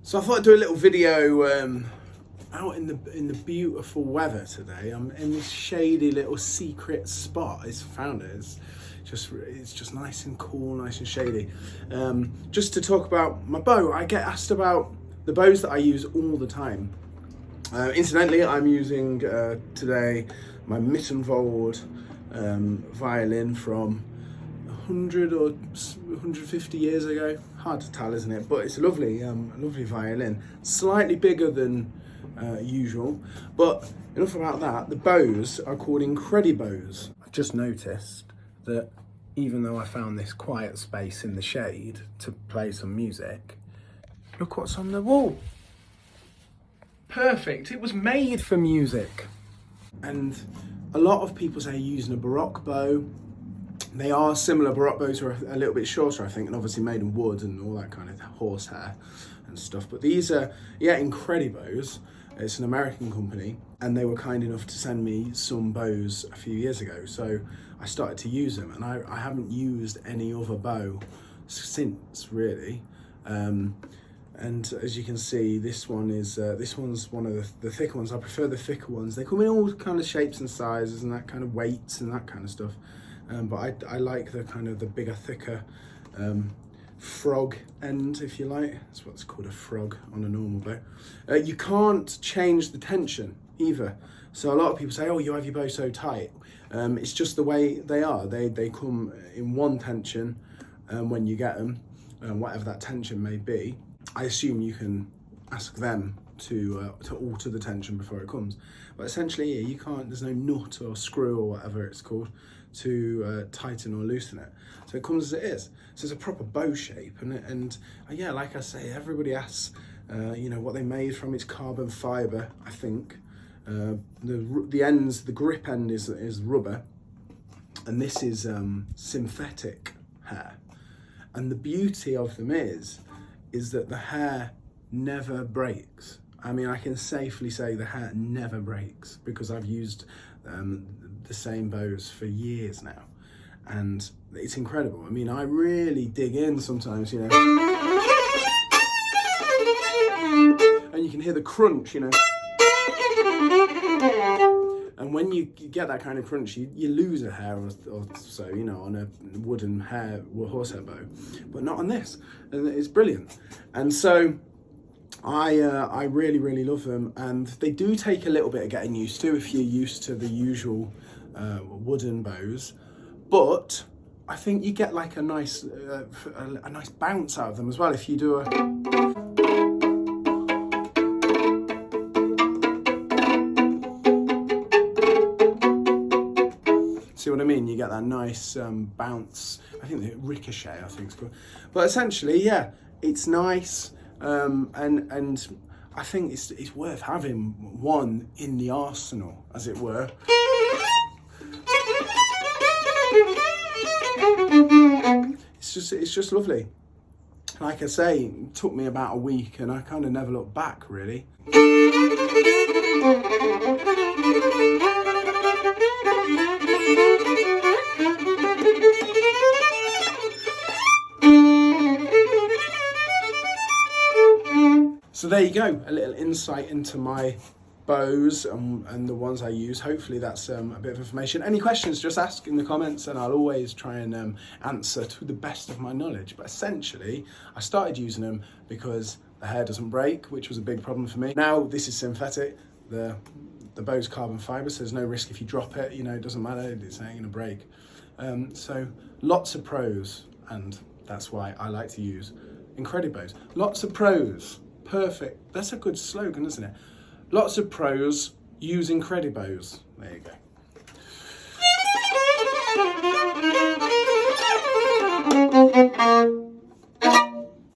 So I thought I'd do a little video out in the beautiful weather today. I'm in this shady little secret spot. I found it. It's just nice and cool, nice and shady. Just to talk about my bow. I get asked about the bows that I use all the time. Incidentally, I'm using today my Mittenwald violin from 100 or 150 years ago. Hard to tell, isn't it? But it's a lovely violin. Slightly bigger than usual, but enough about that. The bows are called Incredibows. I've just noticed that even though I found this quiet space in the shade to play some music, look what's on the wall. Perfect. It was made for music. And a lot of people say using a Baroque bow. They are similar. Baroque bows are a little bit shorter, I think, and obviously made in wood and all that kind of horsehair and stuff. But these are, Incredibows. It's an American company, and they were kind enough to send me some bows a few years ago. So I started to use them, and I haven't used any other bow since, really. And as you can see, this one's one of the thicker ones. I prefer the thicker ones. They come in all kind of shapes and sizes and that kind of weights and that kind of stuff. But I like the kind of the bigger, thicker frog end, if you like. That's what's called a frog on a normal bow. You can't change the tension either. So a lot of people say, oh, you have your bow so tight. It's just the way they are. They come in one tension when you get them, whatever that tension may be. I assume you can ask them to alter the tension before it comes. But essentially, yeah, you can't, there's no nut or screw or whatever it's called to tighten or loosen it. So it comes as it is. So it's a proper bow shape. And yeah, like I say, everybody asks, what they made from. It's carbon fiber, I think. The ends, the grip end is rubber. And this is synthetic hair. And the beauty of them is that the hair never breaks. I mean, I can safely say the hair never breaks because I've used the same bows for years now, and it's incredible. I mean, I really dig in sometimes, and you can hear the crunch, And when you get that kind of crunch, you lose a hair or so, on a wooden horsehair bow, but not on this. And it's brilliant. And so I really, really love them. And they do take a little bit of getting used to if you're used to the usual wooden bows. But I think you get like a nice bounce out of them as well if you do a... See what I mean? You get that nice bounce. I think the ricochet, I think it's called. But essentially, yeah, it's nice, and I think it's worth having one in the arsenal, as it were. It's just lovely. Like I say, it took me about a week, and I kind of never looked back, really. So there you go, a little insight into my bows and the ones I use. Hopefully that's a bit of information. Any questions, just ask in the comments and I'll always try and answer to the best of my knowledge. But essentially, I started using them because the hair doesn't break, which was a big problem for me. Now this is synthetic. The bow's carbon fibre, so there's no risk if you drop it, it doesn't matter, it's not going to break. So lots of pros, and that's why I like to use Incredibows. Lots of pros. Perfect. That's a good slogan, isn't it? Lots of pros, use Incredibows. There you go.